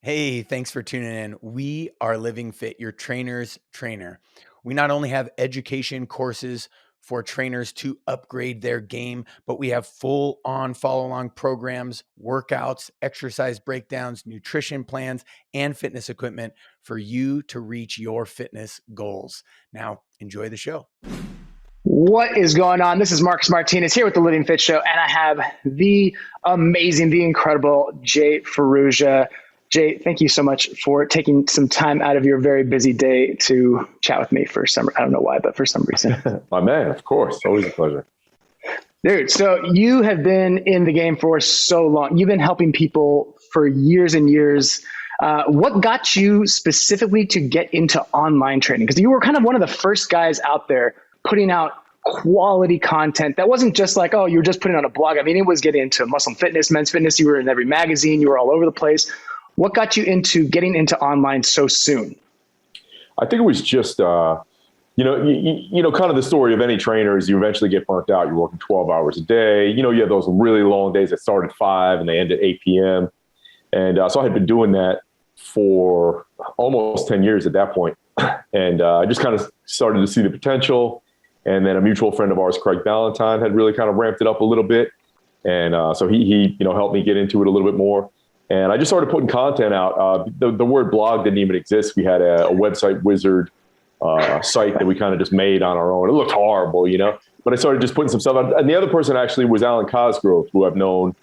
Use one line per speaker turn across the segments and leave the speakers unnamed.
Hey, thanks for tuning in. We are Living Fit, your trainer's trainer. We not only have education courses for trainers to upgrade their game, but we have full on follow along programs, workouts, exercise breakdowns, nutrition plans, and fitness equipment for you to reach your fitness goals. Now, enjoy the show.
What is going on? This is Marcus Martinez here with the LivingFit Show, and I have the amazing, the incredible Jay Ferruggia. Jay, thank you so much for taking some time out of your very busy day to chat with me for some, I don't know why, but for some reason.
My man, of course. Always a pleasure.
Dude, so you have been in the game for so long. You've been helping people for years and years. What got you specifically to get into online training? Because you were kind of one of the first guys out there putting out quality content that wasn't just like, oh, you were just putting on a blog. I mean, it was getting into muscle and fitness, men's fitness. You were in every magazine. You were all over the place. What got you into getting into online so soon?
I think it was just, kind of the story of any trainer is you eventually get burnt out. You're working 12 hours a day. You have those really long days that start at 5 and they end at 8 p.m. And so I had been doing that for almost 10 years at that point. And I just kind of started to see the potential. And then a mutual friend of ours, Craig Ballantyne, had really kind of ramped it up a little bit. And so he helped me get into it a little bit more. And I just started putting content out. The word blog didn't even exist. We had a website wizard site that we kind of just made on our own. It looked horrible, but I started just putting some stuff out. And the other person actually was Alan Cosgrove, who I've known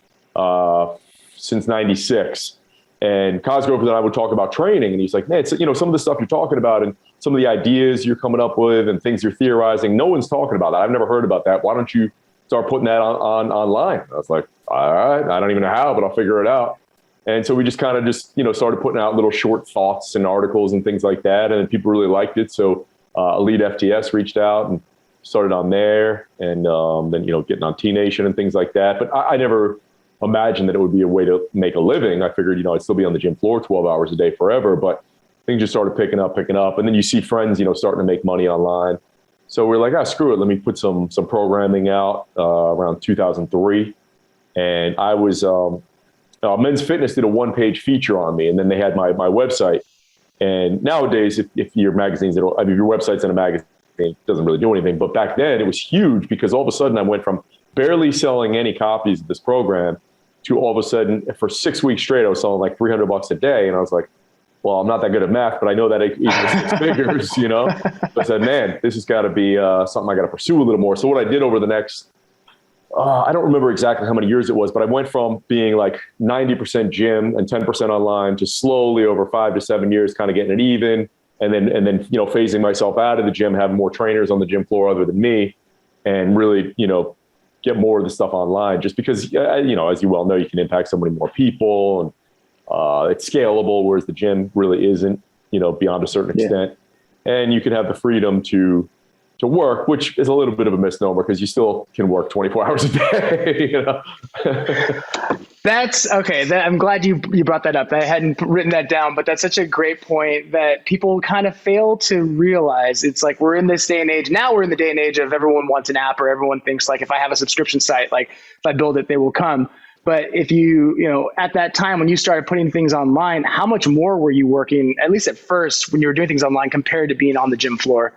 since 96. And Cosgrove and I would talk about training. And he's like, man, some of the stuff you're talking about and some of the ideas you're coming up with and things you're theorizing, no one's talking about that. I've never heard about that. Why don't you start putting that on online? I was like, all right, I don't even know how, but I'll figure it out. And so we just kind of started putting out little short thoughts and articles and things like that. And people really liked it. So Elite FTS reached out and started on there. And then, getting on T Nation and things like that. But I never imagined that it would be a way to make a living. I figured, I'd still be on the gym floor 12 hours a day forever. But things just started picking up. And then you see friends, starting to make money online. So we're like, screw it. Let me put some programming out around 2003. And I was... Men's Fitness did a one-page feature on me, and then they had my website. And nowadays, if your your website's in a magazine, it doesn't really do anything. But back then, it was huge because all of a sudden, I went from barely selling any copies of this program to all of a sudden, for 6 weeks straight, I was selling like $300 a day. And I was like, well, I'm not that good at math, but I know that it equals six figures, So I said, man, this has got to be something I got to pursue a little more. So what I did over the next I don't remember exactly how many years it was, but I went from being like 90% gym and 10% online to slowly over 5 to 7 years, kind of getting it even. And then, phasing myself out of the gym, having more trainers on the gym floor other than me, and really, get more of the stuff online just because, as you well know, you can impact so many more people and it's scalable, whereas the gym really isn't, beyond a certain extent. And you can have the freedom to work, which is a little bit of a misnomer because you still can work 24 hours a day.
That's okay. I'm glad you brought that up. I hadn't written that down, but that's such a great point that people kind of fail to realize. It's like we're in this day and age. Now we're in the day and age of everyone wants an app, or everyone thinks like if I have a subscription site, like if I build it, they will come. But if you at that time when you started putting things online, how much more were you working, at least at first, when you were doing things online compared to being on the gym floor?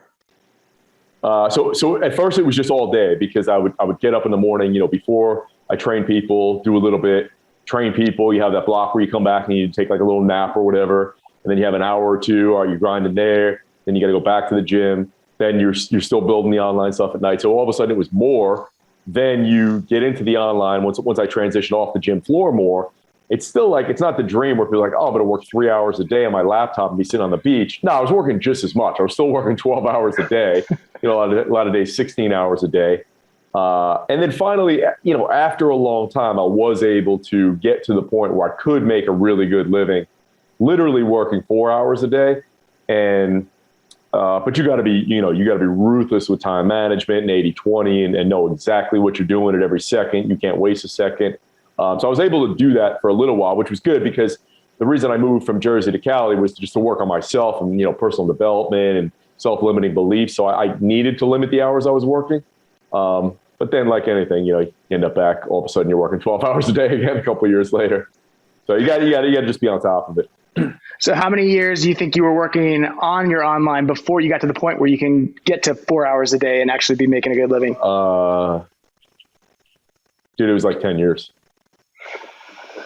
So at first it was just all day because I would get up in the morning, before I train people, do a little bit, train people. You have that block where you come back and you take like a little nap or whatever. And then you have an hour or two, or you're grinding there. Then you got to go back to the gym. Then you're still building the online stuff at night. So all of a sudden it was more. Then you get into the online once I transitioned off the gym floor more. It's still like, it's not the dream where people are like, oh, I'm going to work 3 hours a day on my laptop and be sitting on the beach. No, I was working just as much. I was still working 12 hours a day, a lot of days, 16 hours a day. And then finally, after a long time, I was able to get to the point where I could make a really good living, literally working 4 hours a day. And, but you gotta be ruthless with time management and 80-20 and know exactly what you're doing at every second. You can't waste a second. So I was able to do that for a little while, which was good because the reason I moved from Jersey to Cali was just to work on myself and, personal development and self-limiting beliefs. So I needed to limit the hours I was working. But then like anything, you end up back, all of a sudden you're working 12 hours a day again a couple of years later. So you got to just be on top of it.
So how many years do you think you were working on your online before you got to the point where you can get to 4 hours a day and actually be making a good living?
Dude, it was like 10 years.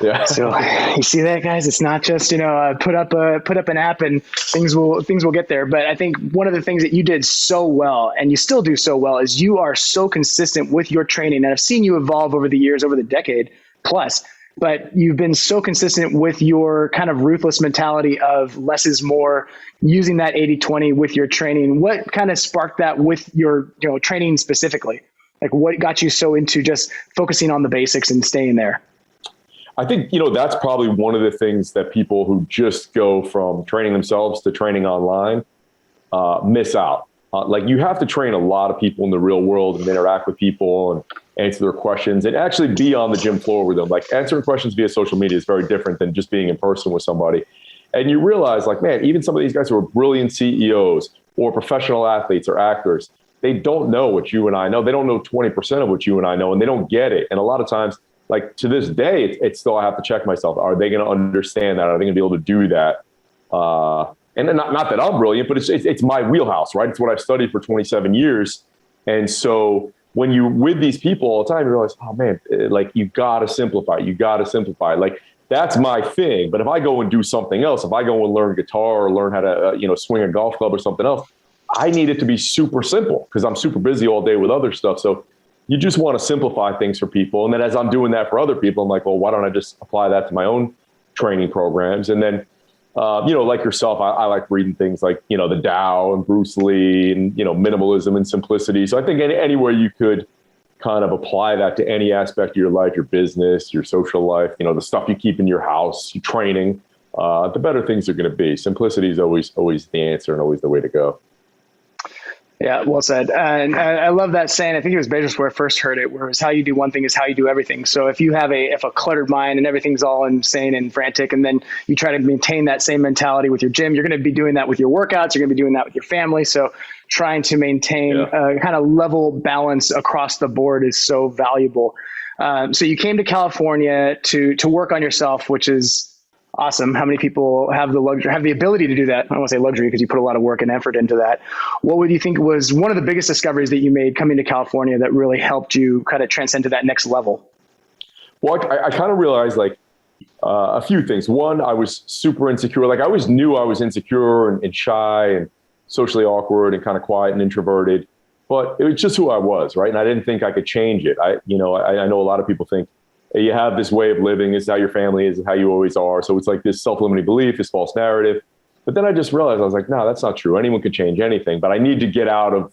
Yeah.
So you see that, guys? It's not just, put up an app and things will get there. But I think one of the things that you did so well, and you still do so well, is you are so consistent with your training. And I've seen you evolve over the years, over the decade plus. But you've been so consistent with your kind of ruthless mentality of less is more, using that 80-20 with your training. What kind of sparked that with your training specifically? Like what got you so into just focusing on the basics and staying there?
I think, that's probably one of the things that people who just go from training themselves to training online miss out. Like you have to train a lot of people in the real world and interact with people and answer their questions and actually be on the gym floor with them. Like answering questions via social media is very different than just being in person with somebody. And you realize like, man, even some of these guys who are brilliant CEOs or professional athletes or actors, they don't know what you and I know. They don't know 20% of what you and I know, and they don't get it. And a lot of times, like to this day, it's still, I have to check myself. Are they going to understand that? Are they going to be able to do that? And then not that I'm brilliant, but it's my wheelhouse, right? It's what I've studied for 27 years. And so when you're with these people all the time, you realize, oh man, like you got to simplify. You got to simplify. Like that's my thing. But if I go and do something else, if I go and learn guitar or learn how to, swing a golf club or something else, I need it to be super simple because I'm super busy all day with other stuff. So you just want to simplify things for people. And then as I'm doing that for other people, I'm like, well, why don't I just apply that to my own training programs? And then, like yourself, I like reading things like, the Tao and Bruce Lee and, minimalism and simplicity. So I think anywhere you could kind of apply that to any aspect of your life, your business, your social life, the stuff you keep in your house, your training, the better things are going to be. Simplicity is always the answer and always the way to go.
Yeah, well said. And I love that saying. I think it was Bezos where I first heard it, where it was how you do one thing is how you do everything. So if you have a cluttered mind and everything's all insane and frantic, and then you try to maintain that same mentality with your gym, you're going to be doing that with your workouts. You're going to be doing that with your family. So trying to maintain a kind of level balance across the board is so valuable. So you came to California to work on yourself, which is awesome. How many people have the ability to do that? I don't want to say luxury because you put a lot of work and effort into that. What would you think was one of the biggest discoveries that you made coming to California that really helped you kind of transcend to that next level?
Well, I kind of realized like a few things. One, I was super insecure. Like I always knew I was insecure and shy and socially awkward and kind of quiet and introverted, but it was just who I was, right? And I didn't think I could change it. I know a lot of people think, you have this way of living, this is how your family is, how you always are. So it's like this self-limiting belief, this false narrative. But then I just realized, I was like, no, that's not true. Anyone could change anything, but I need to get out of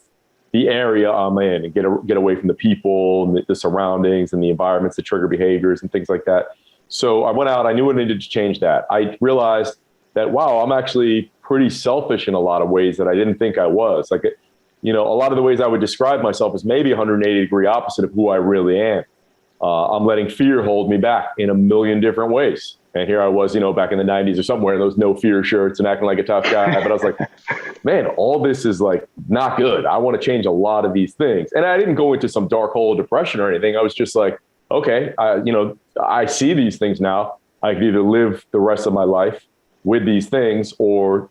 the area I'm in and get away from the people and the surroundings and the environments that trigger behaviors and things like that. So I went out, I knew I needed to change that. I realized that, wow, I'm actually pretty selfish in a lot of ways that I didn't think I was. Like, a lot of the ways I would describe myself is maybe 180-degree opposite of who I really am. I'm letting fear hold me back in a million different ways. And here I was, back in the 90s or somewhere in those no fear shirts and acting like a tough guy. But I was like, man, all this is like not good. I want to change a lot of these things. And I didn't go into some dark hole of depression or anything. I was just like, okay, I see these things now. I can either live the rest of my life with these things or,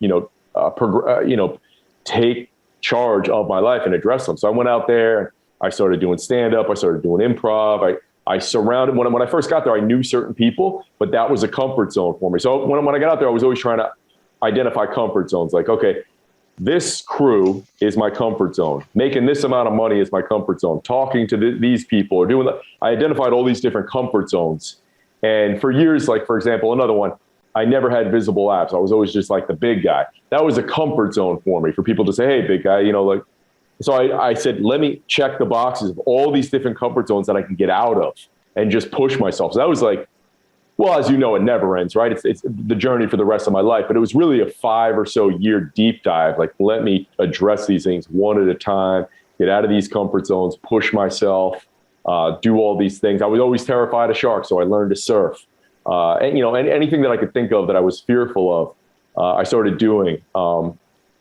take charge of my life and address them. So I went out there, I started doing stand-up, I started doing improv. I surrounded, when I first got there, I knew certain people, but that was a comfort zone for me. So when I got out there, I was always trying to identify comfort zones. Like, okay, this crew is my comfort zone. Making this amount of money is my comfort zone. Talking to these people or doing that. I identified all these different comfort zones. And for years, like, for example, another one, I never had visible abs. I was always just like the big guy. That was a comfort zone for me, for people to say, hey, big guy, So I said, let me check the boxes of all these different comfort zones that I can get out of and just push myself. So that was like, well, as you know, it never ends, right? It's the journey for the rest of my life. But it was really a 5 or so year deep dive. Like, let me address these things one at a time, get out of these comfort zones, push myself, do all these things. I was always terrified of sharks, so I learned to surf. And anything that I could think of that I was fearful of, I started doing.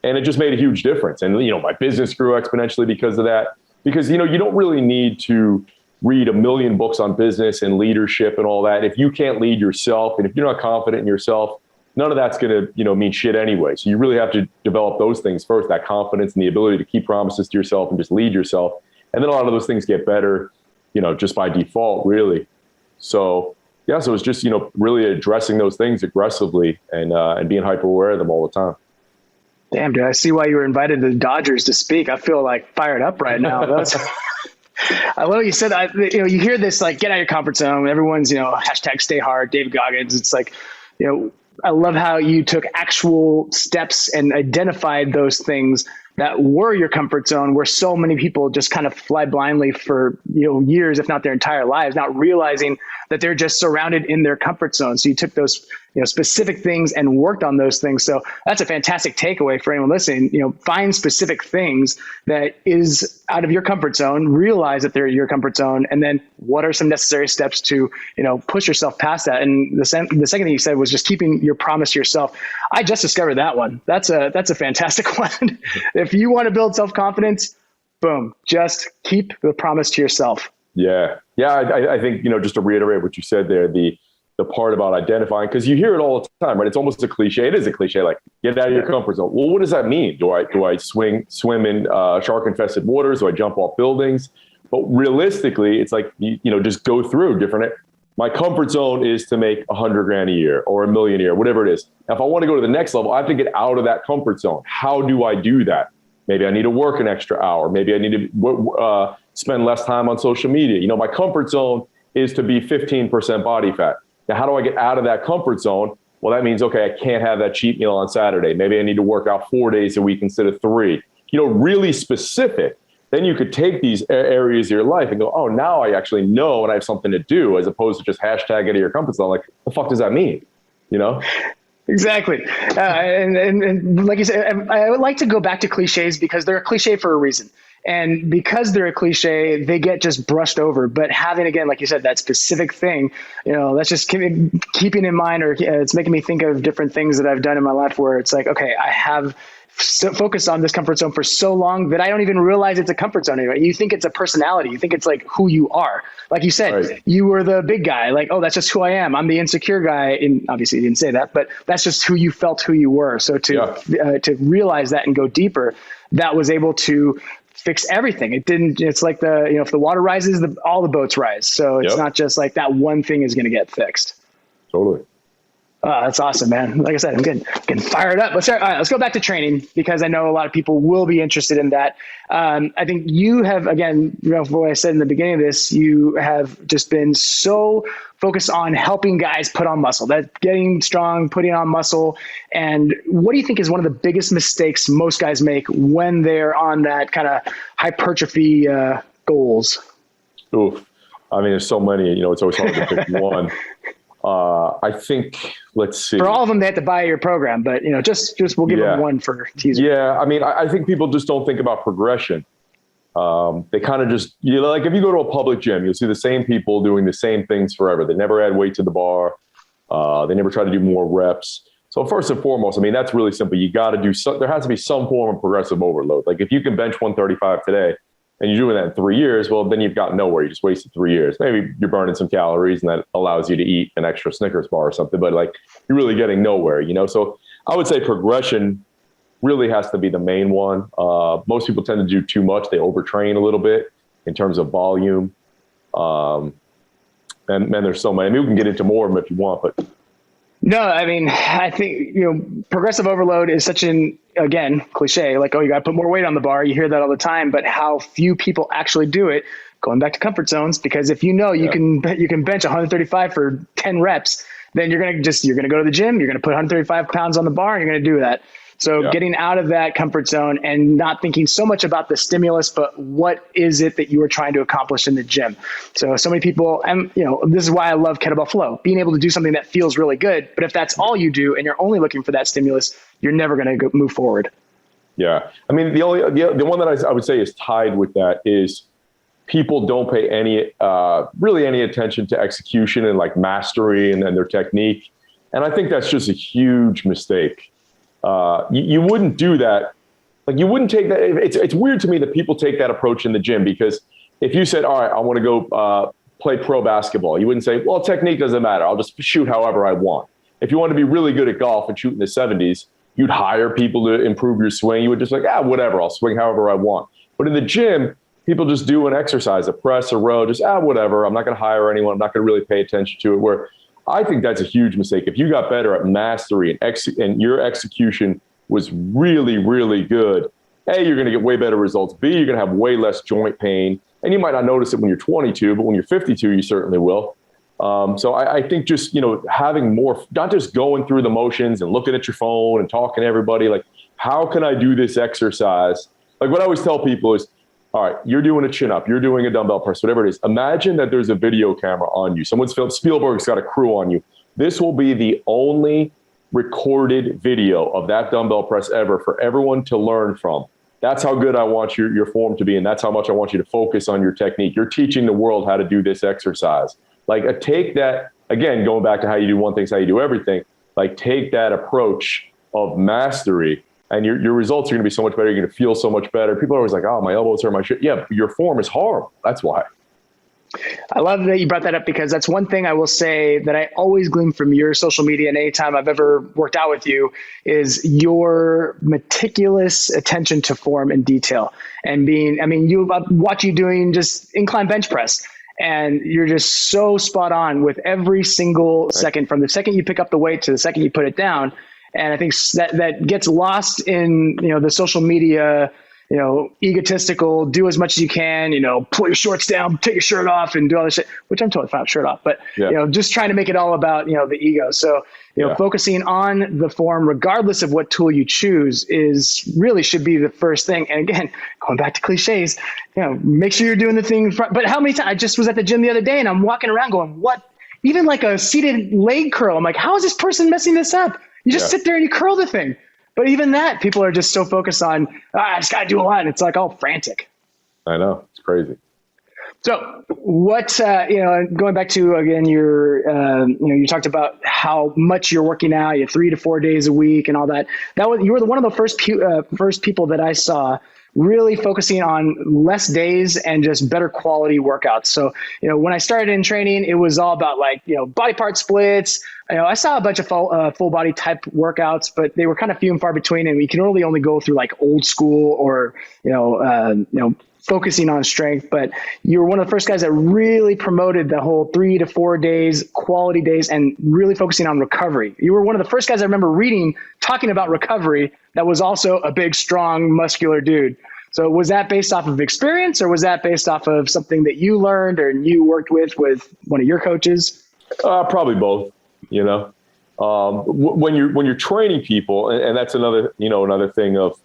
And it just made a huge difference. And, my business grew exponentially because of that. Because, you don't really need to read a million books on business and leadership and all that. If you can't lead yourself and if you're not confident in yourself, none of that's going to, mean shit anyway. So you really have to develop those things first, that confidence and the ability to keep promises to yourself and just lead yourself. And then a lot of those things get better, just by default, really. So, yeah, so it's just, really addressing those things aggressively and being hyper aware of them all the time.
Damn, dude, I see why you were invited to the Dodgers to speak. I feel like fired up right now. I love what you said. You hear this, like, get out of your comfort zone. Everyone's, hashtag stay hard, David Goggins. It's like, I love how you took actual steps and identified those things that were your comfort zone, where so many people just kind of fly blindly for, years, if not their entire lives, not realizing that they're just surrounded in their comfort zone. So you took those, specific things and worked on those things. So that's a fantastic takeaway for anyone listening. Find specific things that is out of your comfort zone, realize that they're your comfort zone, and then what are some necessary steps to, push yourself past that. And the second thing you said was just keeping your promise to yourself. I just discovered that one. That's a fantastic one. If you want to build self-confidence, boom, just keep the promise to yourself.
Yeah. I think, just to reiterate what you said there, the part about identifying, because you hear it all the time, right? It's almost a cliche. It is a cliche, like, get out of your comfort zone. Well, what does that mean? Do I swim in shark-infested waters? Do I jump off buildings? But realistically, it's like, just go through different. My comfort zone is to make $100,000 a year or $1 million a year, whatever it is. Now, if I want to go to the next level, I have to get out of that comfort zone. How do I do that? Maybe I need to work an extra hour. Maybe I need to spend less time on social media. My comfort zone is to be 15% body fat. Now, how do I get out of that comfort zone? Well, that means, okay, I can't have that cheat meal on Saturday. Maybe I need to work out 4 days a week instead of 3. Really specific. Then you could take these areas of your life and go, oh, now I actually know and I have something to do, as opposed to just hashtag out of your comfort zone. Like, the fuck does that mean?
Exactly. And like you said, I would like to go back to cliches because they're a cliche for a reason. And because they're a cliche, they get just brushed over. But having, again, like you said, that specific thing, that's just keeping in mind, or it's making me think of different things that I've done in my life where it's like, okay, I have focused on this comfort zone for so long that I don't even realize it's a comfort zone anymore. You think it's a personality. You think it's like who you are. Like you said, right. You were the big guy. Like, oh, that's just who I am. I'm the insecure guy. And obviously you didn't say that, but that's just who you felt who you were. So to realize that and go deeper, that was able to fix everything. It's like if the water rises, all the boats rise. So it's not just like that one thing is going to get fixed.
Totally.
Oh, that's awesome, man. Like I said, I'm getting fired up. Let's go back to training, because I know a lot of people will be interested in that. I think you have, again, what I said in the beginning of this, you have just been so focused on helping guys put on muscle, that getting strong, putting on muscle. And what do you think is one of the biggest mistakes most guys make when they're on that kind of hypertrophy goals?
Oof. I mean, there's so many, it's always hard to pick one. I think, let's see. For
all of them, they have to buy your program, but just we'll give them one for teaser.
Yeah, I mean, I think people just don't think about progression. They kind of just, like if you go to a public gym, you'll see the same people doing the same things forever. They never add weight to the bar. They never try to do more reps. So first and foremost, I mean, that's really simple. You got to do there has to be some form of progressive overload. Like if you can bench 135 today, and you're doing that in 3 years, well, then you've got nowhere. You just wasted 3 years. Maybe you're burning some calories and that allows you to eat an extra Snickers bar or something, but like you're really getting nowhere, So I would say progression really has to be the main one. Most people tend to do too much. They overtrain a little bit in terms of volume. And there's so many. I mean, we can get into more of them if you want, but.
No, I mean, I think, progressive overload is such an, again, cliche, like, oh, you got to put more weight on the bar. You hear that all the time, but how few people actually do it, going back to comfort zones, because if you can bench 135 for 10 reps, then you're going to go to the gym, you're going to put 135 pounds on the bar, and you're going to do that. So getting out of that comfort zone and not thinking so much about the stimulus, but what is it that you are trying to accomplish in the gym? So many people, and this is why I love kettlebell flow, being able to do something that feels really good. But if that's all you do and you're only looking for that stimulus, you're never going to move forward.
Yeah. I mean, the one that I would say is tied with that is people don't pay really any attention to execution and like mastery and their technique. And I think that's just a huge mistake. You wouldn't do that. Like you wouldn't take that. It's weird to me that people take that approach in the gym, because if you said, all right, I want to go play pro basketball, you wouldn't say, well, technique doesn't matter. I'll just shoot however I want. if you want to be really good at golf and shoot in the 70s, you'd hire people to improve your swing. You would just like, whatever, I'll swing however I want. But in the gym, people just do an exercise, a press, a row, just, whatever. I'm not going to hire anyone. I'm not going to really pay attention to it. Where I think that's a huge mistake. If you got better at mastery and your execution was really, really good, A, you're going to get way better results. B, you're going to have way less joint pain. And you might not notice it when you're 22, but when you're 52, you certainly will. So I think just, having more, not just going through the motions and looking at your phone and talking to everybody, like, how can I do this exercise? Like what I always tell people is, all right, you're doing a chin up, you're doing a dumbbell press, whatever it is. Imagine that there's a video camera on you. Spielberg's got a crew on you. This will be the only recorded video of that dumbbell press ever for everyone to learn from. That's how good I want your form to be. And that's how much I want you to focus on your technique. You're teaching the world how to do this exercise. Like take that, again, going back to how you do one thing, how you do everything, like take that approach of mastery and your results are going to be so much better. You're going to feel so much better. People are always like, oh, my elbows hurt, my shit. Yeah, your form is horrible. That's why.
I love that you brought that up because that's one thing I will say that I always glean from your social media and anytime I've ever worked out with you is your meticulous attention to form and detail and I watch you doing just incline bench press and you're just so spot on with every single second from the second you pick up the weight to the second you put it down. And I think that gets lost in, the social media, egotistical, do as much as you can, pull your shorts down, take your shirt off and do all this shit, which I'm totally fine with shirt off, but, just trying to make it all about, the ego. So, focusing on the form, regardless of what tool you choose should be the first thing. And again, going back to cliches, make sure you're doing the thing in front. But how many times I just was at the gym the other day and I'm walking around going, what, even like a seated leg curl. I'm like, how is this person messing this up? You just sit there and you curl the thing. But even that, people are just so focused on, I just got to do a lot. And it's like all frantic.
I know. It's crazy.
So what, going back to, again, you talked about how much you're working out, you have 3 to 4 days a week and all that. You were one of the first people that I saw really focusing on less days and just better quality workouts. So, when I started in training, it was all about body part splits. I saw a bunch of full body type workouts, but they were kind of few and far between. And we can only go through like old school or, focusing on strength. But you were one of the first guys that really promoted the whole 3 to 4 days, quality days, and really focusing on recovery. You were one of the first guys I remember talking about recovery that was also a big, strong, muscular dude. So was that based off of experience or was that based off of something that you learned or you worked with one of your coaches?
Probably both, when you're training people, and that's another thing of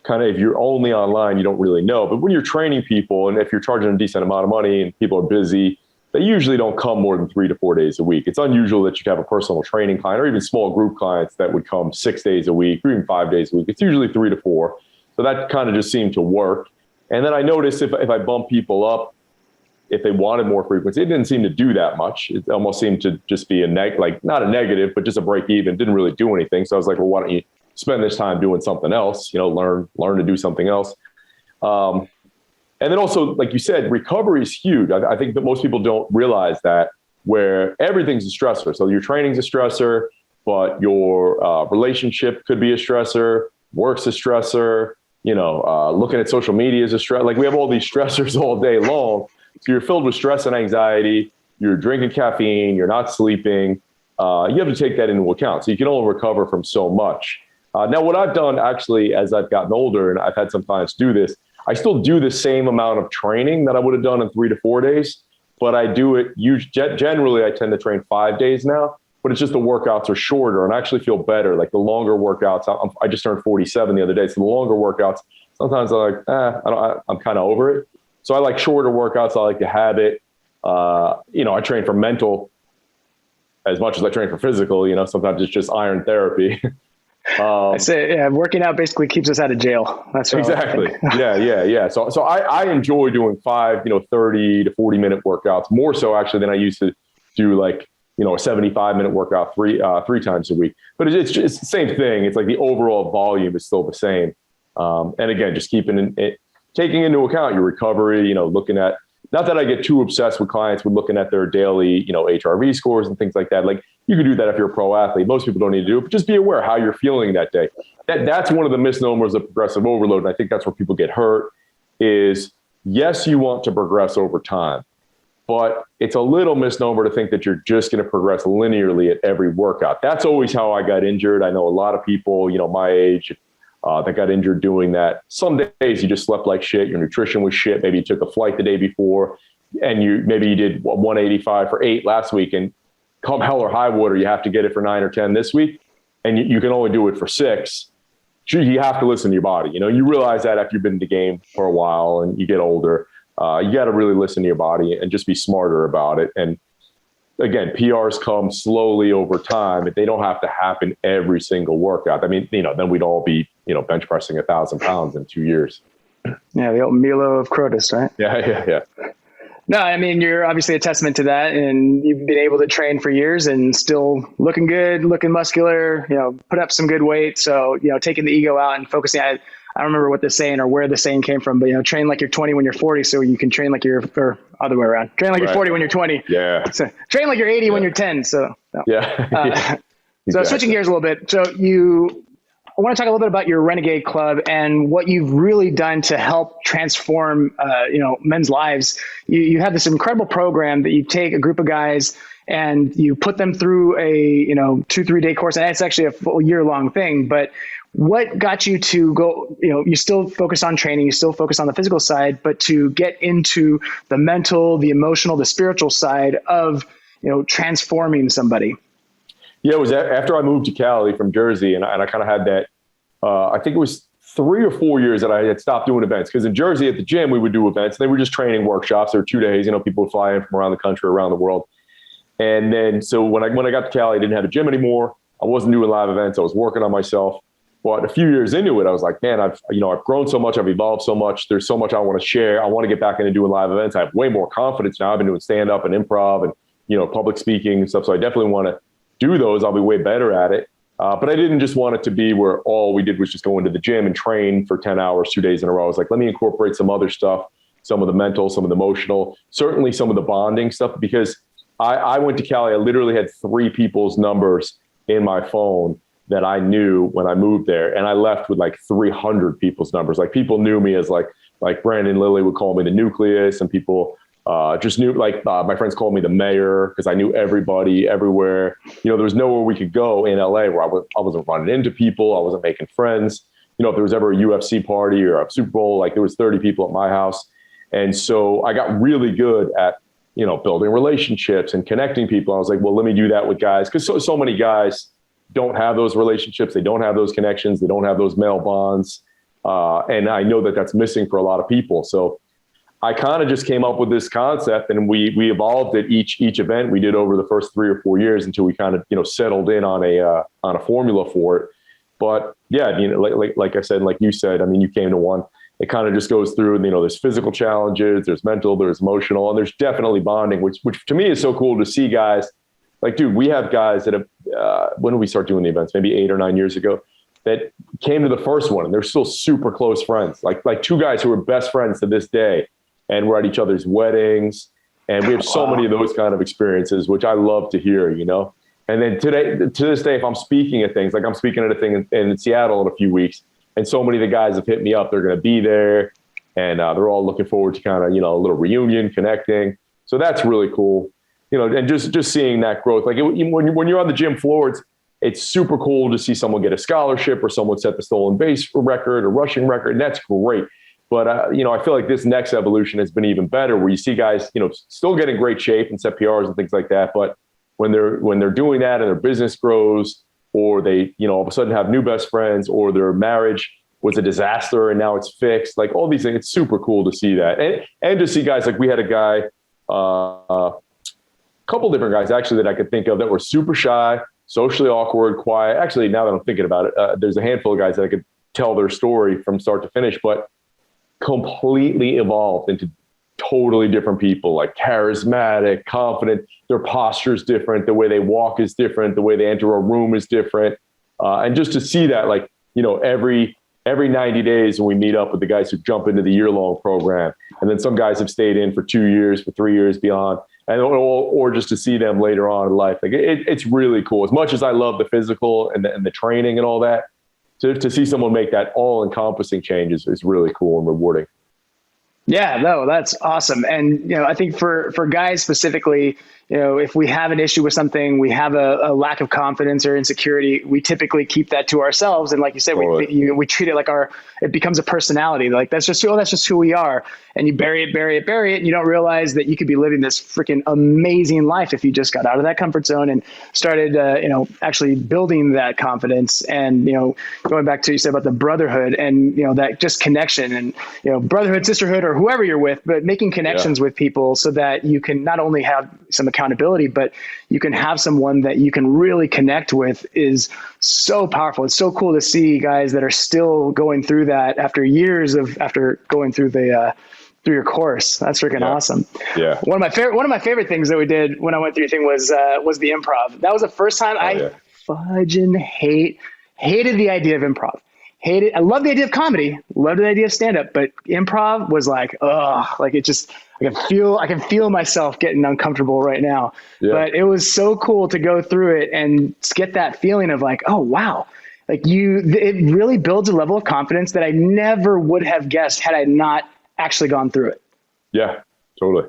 kind of, if you're only online, you don't really know, but when you're training people and if you're charging a decent amount of money and people are busy, they usually don't come more than 3 to 4 days a week. It's unusual that you have a personal training client or even small group clients that would come 6 days a week or even 5 days a week. It's usually 3 to 4. So that kind of just seemed to work. And then I noticed if I bump people up, if they wanted more frequency, it didn't seem to do that much. It almost seemed to just be not a negative, but just a break even. Didn't really do anything. So I was like, well, why don't you spend this time doing something else? Learn to do something else. And then also, like you said, recovery is huge. I think that most people don't realize that, where everything's a stressor. So your training's a stressor, but your relationship could be a stressor, work's a stressor. Looking at social media is a stress. Like we have all these stressors all day long. So you're filled with stress and anxiety. You're drinking caffeine. You're not sleeping. You have to take that into account. So you can only recover from so much. Now, what I've done actually as I've gotten older, and I've had some clients do this, I still do the same amount of training that I would have done in 3 to 4 days, but I do it generally. I tend to train 5 days now, but it's just the workouts are shorter and I actually feel better. Like the longer workouts, I just turned 47 the other day. So the longer workouts, sometimes I'm like, I'm kind of over it. So I like shorter workouts. I like the habit. I train for mental as much as I train for physical. Sometimes it's just iron therapy.
I say, working out basically keeps us out of jail. That's what
exactly. Yeah. So I enjoy doing 5, 30 to 40 minute workouts, more so actually than I used to do a 75-minute workout three times a week. But it's the same thing. It's like the overall volume is still the same. And again, just taking into account your recovery, looking at not that I get too obsessed with clients with looking at their daily, HRV scores and things like that. Like, you can do that if you're a pro athlete. Most people don't need to do it, but just be aware how you're feeling that day. That's one of the misnomers of progressive overload. And I think that's where people get hurt is, yes, you want to progress over time, but it's a little misnomer to think that you're just going to progress linearly at every workout. That's always how I got injured. I know a lot of people, my age, that got injured doing that. Some days you just slept like shit. Your nutrition was shit. Maybe you took a flight the day before and maybe you did 185 for 8 last week, and come hell or high water, you have to get it for 9 or 10 this week. And you can only do it for 6. You have to listen to your body. You realize that after you've been in the game for a while and you get older, you got to really listen to your body and just be smarter about it. And again, PRs come slowly over time, but they don't have to happen every single workout. I mean, then we'd all be, bench pressing 1,000 pounds in 2 years.
Yeah, the old Milo of Crotus, right?
Yeah.
No, I mean, you're obviously a testament to that, and you've been able to train for years and still looking good, looking muscular, put up some good weight. So, taking the ego out and focusing. I don't remember what the saying or where the saying came from, but, train like you're 20 when you're 40 so you can train like or other way around. Train like you're 40 when you're 20.
Yeah.
So train like you're 80 when you're 10. So, no.
Yeah.
Exactly. So switching gears a little bit. So I want to talk a little bit about your Renegade Club and what you've really done to help transform, men's lives. You have this incredible program that you take a group of guys and you put them through a, 2-3 day course. And it's actually a full year-long thing. But what got you to go, you still focus on training, you still focus on the physical side, but to get into the mental, the emotional, the spiritual side of, transforming somebody?
Yeah, it was after I moved to Cali from Jersey, and I kind of had that, I think it was 3 or 4 years that I had stopped doing events. Because in Jersey at the gym, we would do events. They were just training workshops. There were 2 days, people would fly in from around the country, around the world. And then, so when I got to Cali, I didn't have a gym anymore. I wasn't doing live events. I was working on myself. But a few years into it, I was like, man, I've grown so much. I've evolved so much. There's so much I want to share. I want to get back into doing live events. I have way more confidence now. I've been doing stand-up and improv and, public speaking and stuff. So I definitely want to do those. I'll be way better at it. But I didn't just want it to be where all we did was just go into the gym and train for 10 hours, 2 days in a row. I was like, let me incorporate some other stuff, some of the mental, some of the emotional, certainly some of the bonding stuff, because I went to Cali. I literally had 3 people's numbers in my phone that I knew when I moved there. And I left with like 300 people's numbers. Like, people knew me as like Brandon Lilly would call me the nucleus, and people just knew, my friends called me the mayor because I knew everybody everywhere. There was nowhere we could go in LA where I wasn't running into people. I wasn't making friends. If there was ever a UFC party or a Super Bowl, there was 30 people at my house. And so I got really good at, building relationships and connecting people. I was like, well, let me do that with guys. Because so many guys don't have those relationships. They don't have those connections. They don't have those male bonds. And I know that that's missing for a lot of people. So I kind of just came up with this concept, and we evolved it each event we did over the first 3 or 4 years until we kind of, settled in on a formula for it. But yeah, like I said, like you said, you came to one. It kind of just goes through, there's physical challenges, there's mental, there's emotional, and there's definitely bonding, which to me is so cool to see guys. Like, dude, we have guys that have, when did we start doing the events? Maybe 8 or 9 years ago, that came to the first one and they're still super close friends. Like 2 guys who are best friends to this day, and we're at each other's weddings. And we have so many of those kind of experiences, which I love to hear, And then to this day, if I'm speaking at things, like I'm speaking at a thing in Seattle in a few weeks, and so many of the guys have hit me up, they're going to be there, and they're all looking forward to kind of, a little reunion, connecting. So that's really cool, and just seeing that growth. Like when you're on the gym floor, it's super cool to see someone get a scholarship or someone set the stolen base record or rushing record, and that's great. But, I feel like this next evolution has been even better, where you see guys, still get in great shape and set PRs and things like that. But when they're doing that and their business grows, or they, all of a sudden have new best friends, or their marriage was a disaster and now it's fixed, like all these things, it's super cool to see that. And to see guys, like we had a guy, a couple different guys actually that I could think of that were super shy, socially awkward, quiet. Actually, now that I'm thinking about it, there's a handful of guys that I could tell their story from start to finish, but completely evolved into totally different people, like charismatic, confident. Their posture is different. The way they walk is different. The way they enter a room is different. And just to see that, like, every every 90 days when we meet up with the guys who jump into the year-long program. And then some guys have stayed in for 2 years, for 3 years beyond, and or just to see them later on in life. Like it's really cool. As much as I love the physical and the training and all that, to see someone make that all-encompassing change is really cool and rewarding.
Yeah, no, that's awesome. And, I think for guys specifically, if we have an issue with something, we have a lack of confidence or insecurity, we typically keep that to ourselves. And like you said, we treat it like it becomes a personality. Like that's just who we are. And you bury it. And you don't realize that you could be living this freaking amazing life if you just got out of that comfort zone and started, actually building that confidence. And, going back to you said about the brotherhood and, that just connection and, brotherhood, sisterhood, or whoever you're with, but making connections with people so that you can not only have some accountability, but you can have someone that you can really connect with is so powerful. It's so cool to see guys that are still going through that after years after going through through your course. That's freaking awesome.
Yeah.
One of my favorite things that we did when I went through your thing was the improv. That was the first time I fudging hated the idea of improv. I love the idea of comedy, love the idea of stand-up, but improv was like, it just, I can feel myself getting uncomfortable right now. Yeah. But it was so cool to go through it and get that feeling of like, oh, wow. Like it really builds a level of confidence that I never would have guessed had I not actually gone through it.
Yeah, totally.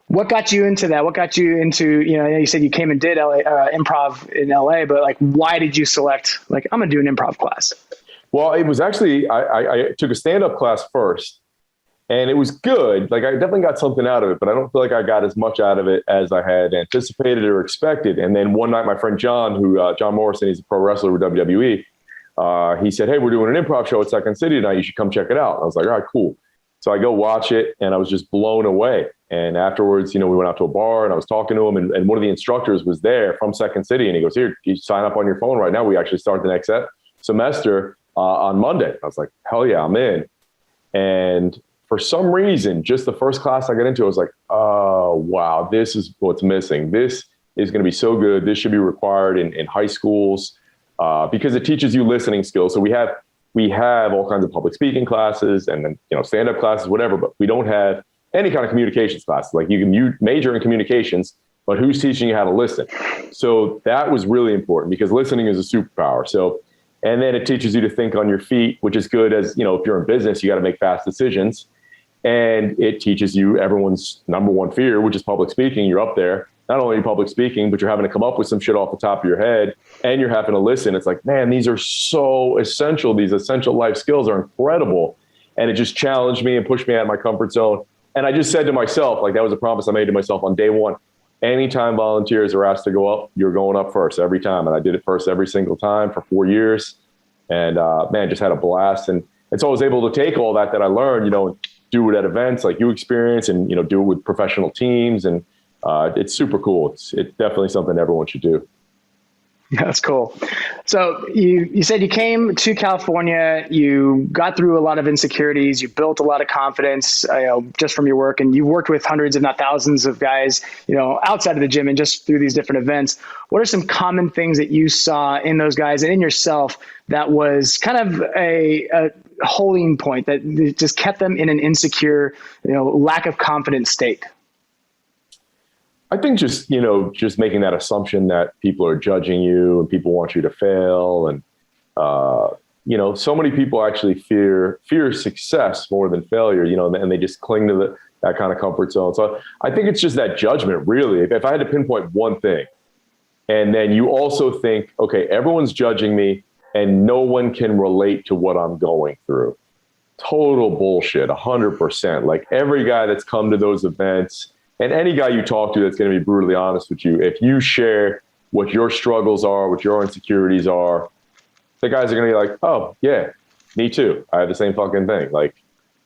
What got you into that? What got you into, you said you came and did improv in LA, but like, why did you select, like, I'm going to do an improv class?
Well, it was actually, I took a stand-up class first, and it was good. Like, I definitely got something out of it, but I don't feel like I got as much out of it as I had anticipated or expected. And then one night, my friend John, John Morrison, he's a pro wrestler with WWE, he said, hey, we're doing an improv show at Second City tonight. You should come check it out. And I was like, all right, cool. So I go watch it, and I was just blown away. And afterwards, we went out to a bar, and I was talking to him, and one of the instructors was there from Second City, and he goes, here, you sign up on your phone right now. We actually start the next semester on Monday. I was like, hell yeah, I'm in. And for some reason, just the first class I got into, I was like, oh, wow, this is what's missing. This is going to be so good. This should be required in high schools because it teaches you listening skills. So we have all kinds of public speaking classes and then, stand-up classes, whatever, but we don't have any kind of communications classes. Like you can major in communications, but who's teaching you how to listen? So that was really important because listening is a superpower. So, and then it teaches you to think on your feet, which is good as, if you're in business, you got to make fast decisions. And it teaches you everyone's number one fear, which is public speaking. You're up there, not only public speaking, but you're having to come up with some shit off the top of your head and you're having to listen. It's like, man, these are so essential. These essential life skills are incredible. And it just challenged me and pushed me out of my comfort zone. And I just said to myself, like that was a promise I made to myself on day one. Anytime volunteers are asked to go up, you're going up first every time. And I did it first every single time for 4 years. And man, just had a blast. And so I was able to take all that I learned, and do it at events like you experience and, do it with professional teams. And it's super cool. It's definitely something everyone should do.
That's cool. So you said you came to California, you got through a lot of insecurities, you built a lot of confidence, just from your work, and you've worked with hundreds, if not thousands of guys, outside of the gym and just through these different events. What are some common things that you saw in those guys and in yourself that was kind of a holding point that just kept them in an insecure, lack of confidence state?
I think just making that assumption that people are judging you and people want you to fail. And, so many people actually fear success more than failure, and they just cling to that kind of comfort zone. So I think it's just that judgment, really. If I had to pinpoint one thing, and then you also think, okay, everyone's judging me and no one can relate to what I'm going through. Total bullshit, 100%. Like every guy that's come to those events, and any guy you talk to that's going to be brutally honest with you, if you share what your struggles are, what your insecurities are, the guys are going to be like, oh, yeah, me too. I have the same fucking thing. Like,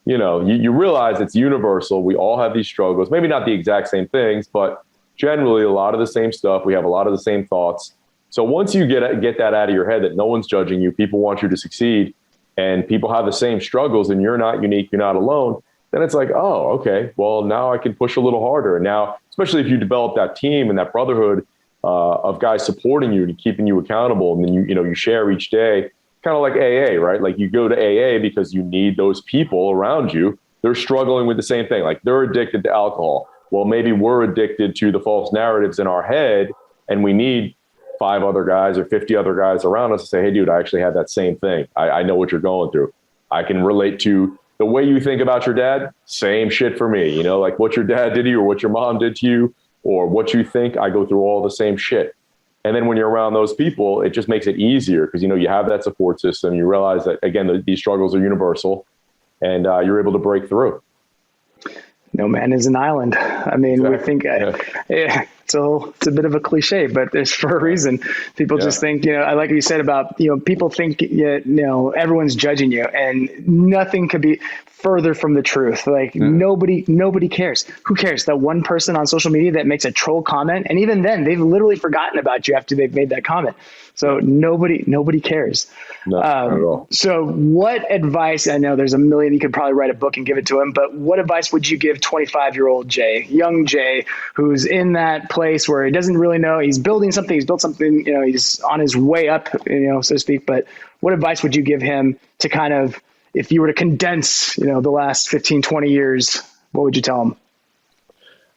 you realize it's universal. We all have these struggles. Maybe not the exact same things, but generally a lot of the same stuff. We have a lot of the same thoughts. So once you get that out of your head that no one's judging you, people want you to succeed, and people have the same struggles and you're not unique, you're not alone, then it's like, oh, okay, well, now I can push a little harder. And now, especially if you develop that team and that brotherhood of guys supporting you and keeping you accountable, and then you share each day, kind of like AA, right? Like you go to AA because you need those people around you. They're struggling with the same thing. Like they're addicted to alcohol. Well, maybe we're addicted to the false narratives in our head, and we need 5 other guys or 50 other guys around us to say, hey, dude, I actually had that same thing. I know what you're going through. I can relate to the way you think about your dad. Same shit for me. You know, like what your dad did to you or what your mom did to you or what you think. I go through all the same shit. And then when you're around those people, it just makes it easier because, you know, you have that support system. You realize that, again, these struggles are universal and you're able to break through.
No man is an island. I mean, exactly. We think it's a bit of a cliche, but it's for a reason. People just think, you know, I like what you said about, you know, people think, you know, everyone's judging you, and nothing could be further from the truth. Like nobody cares. Who cares? That one person on social media that makes a troll comment, and even then they've literally forgotten about you after they've made that comment. So nobody cares.
No, not at all.
So what advice, I know there's a million, you could probably write a book and give it to him, but what advice would you give 25-year-old Jay, young Jay, who's in that place where he doesn't really know, he's building something, he's built something, you know, he's on his way up, you know, so to speak, but what advice would you give him to kind of, if you were to condense, you know, the last 15, 20 years, what would you tell him?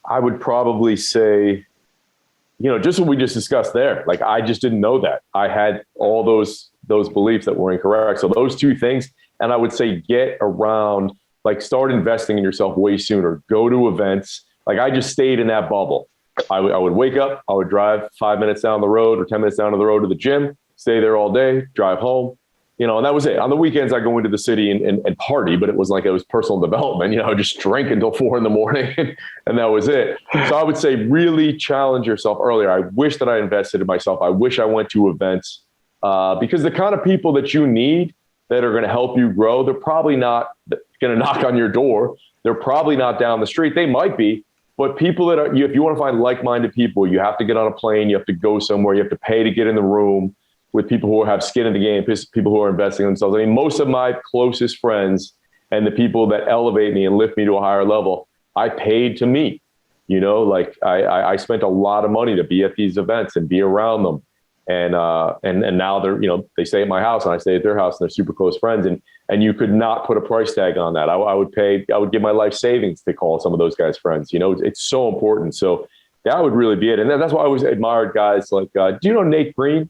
I would probably say, you know, just what we just discussed there. Like, I just didn't know that. I had all those beliefs that were incorrect. So those two things, and I would say get around, like start investing in yourself way sooner. Go to events. Like I just stayed in that bubble. I would wake up, I would drive 5 minutes down the road or 10 minutes down to the road to the gym, stay there all day, drive home. You know, and that was it. On the weekends, I go into the city and party, but it was personal development, you know, just drink until 4 a.m. and that was it. So I would say really challenge yourself earlier. I wish that I invested in myself. I wish I went to events because the kind of people that you need that are going to help you grow, they're probably not going to knock on your door. They're probably not down the street. They might be, but people that are, if you want to find like-minded people, you have to get on a plane, you have to go somewhere, you have to pay to get in the room with people who have skin in the game, people who are investing in themselves. I mean, most of my closest friends and the people that elevate me and lift me to a higher level, I paid to meet. You know, like I spent a lot of money to be at these events and be around them. And now they're, you know, they stay at my house and I stay at their house and they're super close friends. And you could not put a price tag on that. I would give my life savings to call some of those guys friends. You know, it's so important. So that would really be it. And that's why I always admired guys like, do you know Nate Green?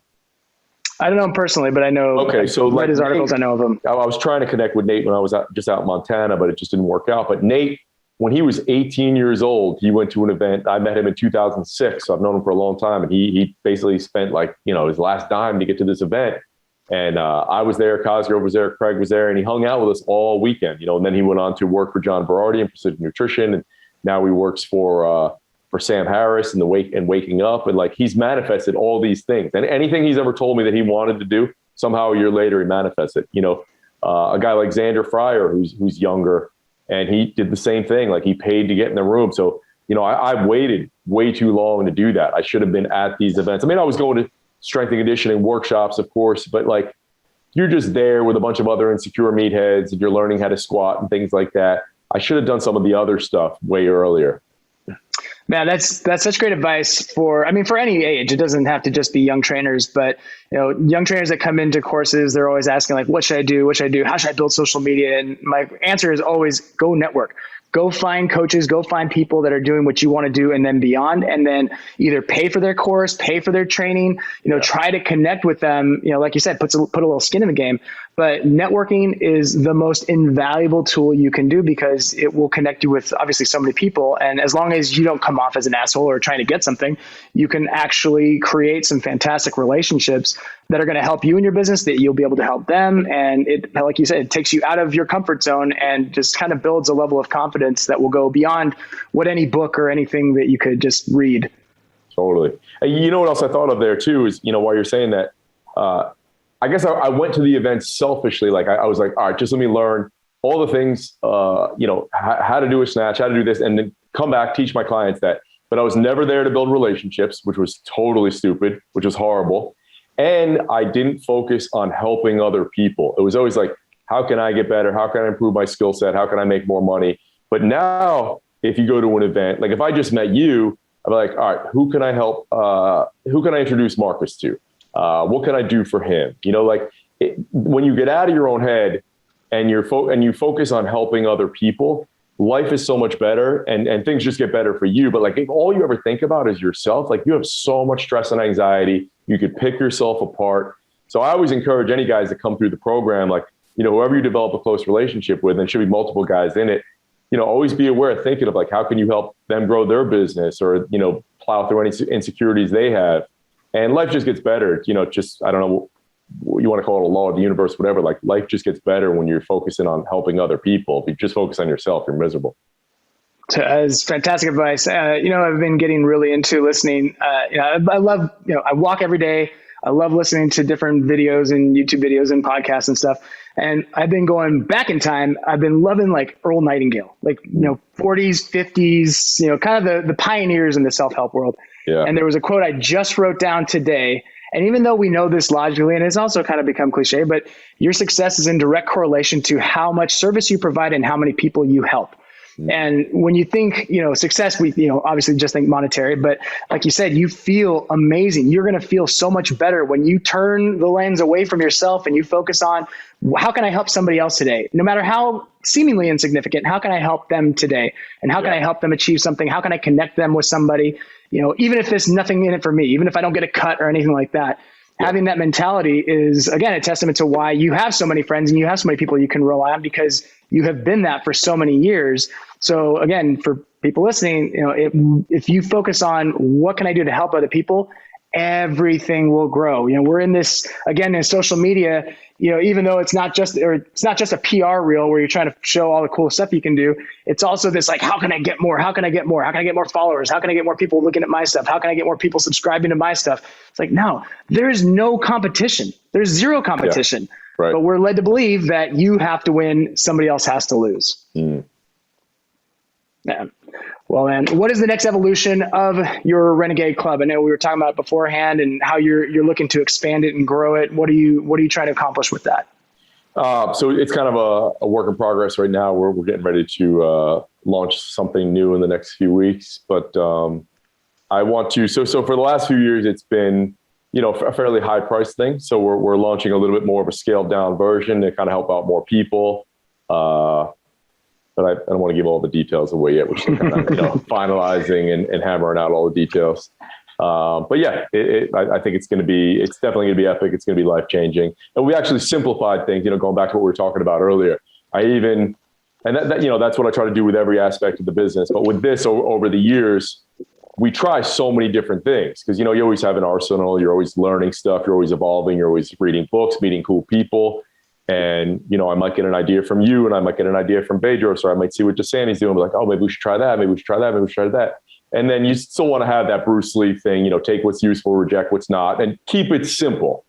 I don't know him personally, but I know.
Okay, so
read his articles. I know of him.
I was trying to connect with Nate when I was out in Montana, but it just didn't work out. But Nate, when he was 18 years old, he went to an event. I met him in 2006. So I've known him for a long time, and he basically spent his last dime to get to this event. And I was there, Cosgrove was there, Craig was there, and he hung out with us all weekend. You know, and then he went on to work for John Berardi in Precision Nutrition, and now he works for Sam Harris and Waking Up, and like he's manifested all these things, and anything he's ever told me that he wanted to do, somehow a year later he manifests it. You know, a guy like Xander Fryer who's younger, and he did the same thing. Like he paid to get in the room. So you know, I waited way too long to do that. I should have been at these events. I mean, I was going to strength and conditioning workshops, of course, but like you're just there with a bunch of other insecure meatheads and you're learning how to squat and things like that. I should have done some of the other stuff way earlier.
Man, that's such great advice for any age. It doesn't have to just be young trainers, but you know, young trainers that come into courses, they're always asking like, what should I do? What should I do? How should I build social media? And my answer is always go network. Go find coaches, go find people that are doing what you want to do and then beyond, and then either pay for their course, pay for their training, try to connect with them. You know, like you said, put a little skin in the game. But networking is the most invaluable tool you can do because it will connect you with obviously so many people. And as long as you don't come off as an asshole or trying to get something, you can actually create some fantastic relationships that are going to help you in your business, that you'll be able to help them. And it, like you said, it takes you out of your comfort zone and just kind of builds a level of confidence that will go beyond what any book or anything that you could just read.
Totally. And you know what else I thought of there too is, while you're saying that, I guess I went to the event selfishly. Like I was like, all right, just let me learn all the things, how to do a snatch, how to do this, and then come back, teach my clients that. But I was never there to build relationships, which was totally stupid, which was horrible. And I didn't focus on helping other people. It was always like, how can I get better? How can I improve my skill set? How can I make more money? But now if you go to an event, like if I just met you, I'd be like, all right, who can I help? Who can I introduce Marcus to? What can I do for him? when you get out of your own head and you focus on helping other people, life is so much better and things just get better for you. But like, if all you ever think about is yourself, like you have so much stress and anxiety, you could pick yourself apart. So I always encourage any guys that come through the program, like, whoever you develop a close relationship with, and should be multiple guys in it, always be aware of thinking of like, how can you help them grow their business or, plow through any insecurities they have. And life just gets better. Just, I don't know what you want to call it, a law of the universe, whatever. Like, life just gets better when you're focusing on helping other people. If you just focus on yourself, you're miserable.
It's fantastic advice. I've been getting really into listening. I love, I walk every day. I love listening to different videos and YouTube videos and podcasts and stuff. And I've been going back in time. I've been loving like Earl Nightingale, like, 40s, 50s, kind of the pioneers in the self-help world.
Yeah.
And there was a quote I just wrote down today. And even though we know this logically, and it's also kind of become cliche, but your success is in direct correlation to how much service you provide and how many people you help. And when you think, success, we, obviously just think monetary, but like you said, you feel amazing. You're going to feel so much better when you turn the lens away from yourself and you focus on how can I help somebody else today? No matter how seemingly insignificant, how can I help them today? And how can I help them achieve something? How can I connect them with somebody? Even if there's nothing in it for me, even if I don't get a cut or anything like that, having that mentality is, again, a testament to why you have so many friends and you have so many people you can rely on, because you have been that for so many years. So again, for people listening, if you focus on what can I do to help other people, everything will grow. We're in this, again, in social media, even though it's not just a PR reel where you're trying to show all the cool stuff you can do. It's also this like, how can I get more? How can I get more? How can I get more followers? How can I get more people looking at my stuff? How can I get more people subscribing to my stuff? It's like, no, there's no competition. There's zero competition.
Yeah, right.
But we're led to believe that you have to win, somebody else has to lose. Yeah. Well, man, what is the next evolution of your Renegade Club? I know we were talking about it beforehand and how you're looking to expand it and grow it. What are you trying to accomplish with that?
So it's kind of a work in progress right now. We're getting ready to launch something new in the next few weeks. But I want to. So for the last few years, it's been a fairly high price thing. So we're launching a little bit more of a scaled down version to kind of help out more people. But I don't want to give all the details away yet. We're still kind of finalizing and hammering out all the details. But yeah, I think it's definitely going to be epic. It's going to be life changing. And we actually simplified things. Going back to what we were talking about earlier. That's what I try to do with every aspect of the business. But with this, over the years, we try so many different things because you always have an arsenal. You're always learning stuff. You're always evolving. You're always reading books, meeting cool people. And, I might get an idea from you and I might get an idea from Bedros, or I might see what Jasani's doing. Be like, oh, maybe we should try that. Maybe we should try that. Maybe we should try that. And then you still want to have that Bruce Lee thing, take what's useful, reject what's not, and keep it simple.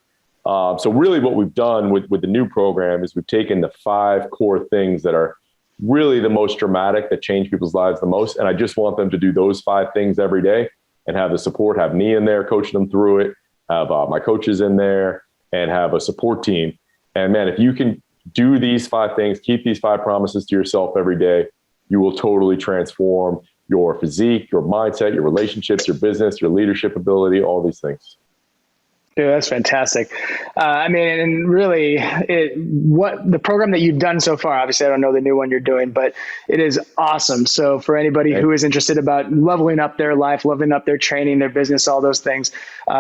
So really what we've done with the new program is we've taken the 5 core things that are really the most dramatic, that change people's lives the most. And I just want them to do those 5 things every day and have the support, have me in there coaching them through it, have my coaches in there, and have a support team. And man, if you can do these 5 things, keep these 5 promises to yourself every day, you will totally transform your physique, your mindset, your relationships, your business, your leadership ability, all these things.
Dude, that's fantastic. And really, what the program that you've done so far, obviously I don't know the new one you're doing, but it is awesome. So for anybody who is interested about leveling up their life, leveling up their training, their business, all those things,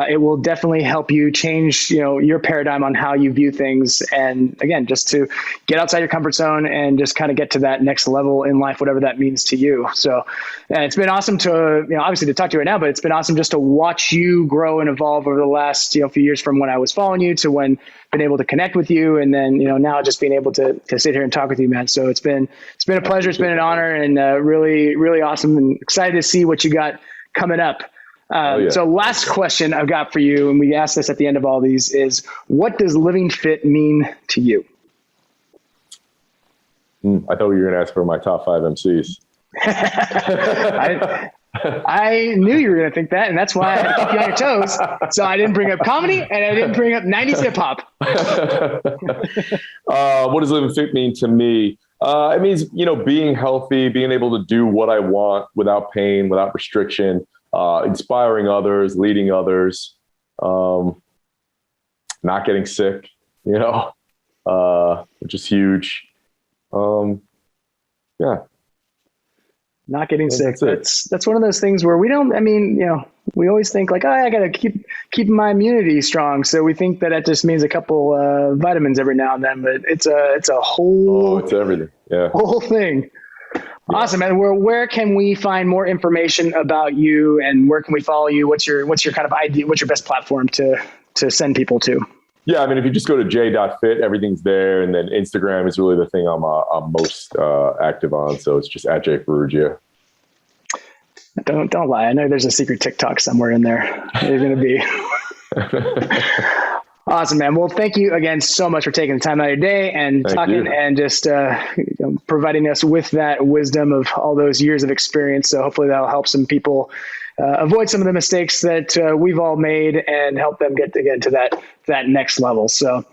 it will definitely help you change, your paradigm on how you view things. And again, just to get outside your comfort zone and just kind of get to that next level in life, whatever that means to you. So it's been awesome to, obviously to talk to you right now, but it's been awesome just to watch you grow and evolve over the last, few years from when I was following you to when been able to connect with you. And then, now just being able to sit here and talk with you, man. So it's been a pleasure. It's been an honor and really, really awesome and excited to see what you got coming up. So last question I've got for you, and we ask this at the end of all these, is what does Living.Fit mean to you?
I thought you were going to ask for my top 5 MCs.
I knew you were going to think that, and that's why I had to keep you on your toes. So I didn't bring up comedy, and I didn't bring up 90s hip hop.
What does Living.Fit mean to me? It means, being healthy, being able to do what I want without pain, without restriction, inspiring others, leading others, not getting sick, which is huge. Yeah.
Not getting sick.
That's
That's one of those things where we don't, I mean, we always think like, oh, I got to keep my immunity strong. So we think that just means a couple vitamins every now and then, but it's a whole,
it's everything. Yeah.
Whole thing. Yeah. Awesome, man. Where can we find more information about you, and where can we follow you? What's your kind of idea? What's your best platform to send people to?
Yeah, I mean, if you just go to Jay.fit, everything's there. And then Instagram is really the thing I'm most active on. So it's just at Jay Ferruggia.
Don't lie. I know there's a secret TikTok somewhere in there. There's going to be. Awesome, man. Well, thank you again so much for taking the time out of your day and talking and just providing us with that wisdom of all those years of experience. So hopefully that'll help some people avoid some of the mistakes that we've all made and help them get to that next level. So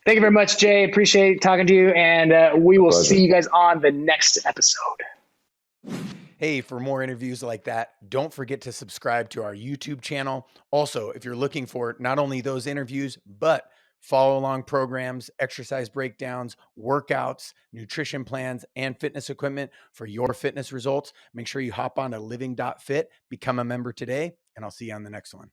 thank you very much, Jay. Appreciate talking to you. And we will see you guys on the next episode.
Hey, for more interviews like that, don't forget to subscribe to our YouTube channel. Also, if you're looking for not only those interviews, but follow along programs, exercise breakdowns, workouts, nutrition plans, and fitness equipment for your fitness results, make sure you hop on to Living.Fit, become a member today, and I'll see you on the next one.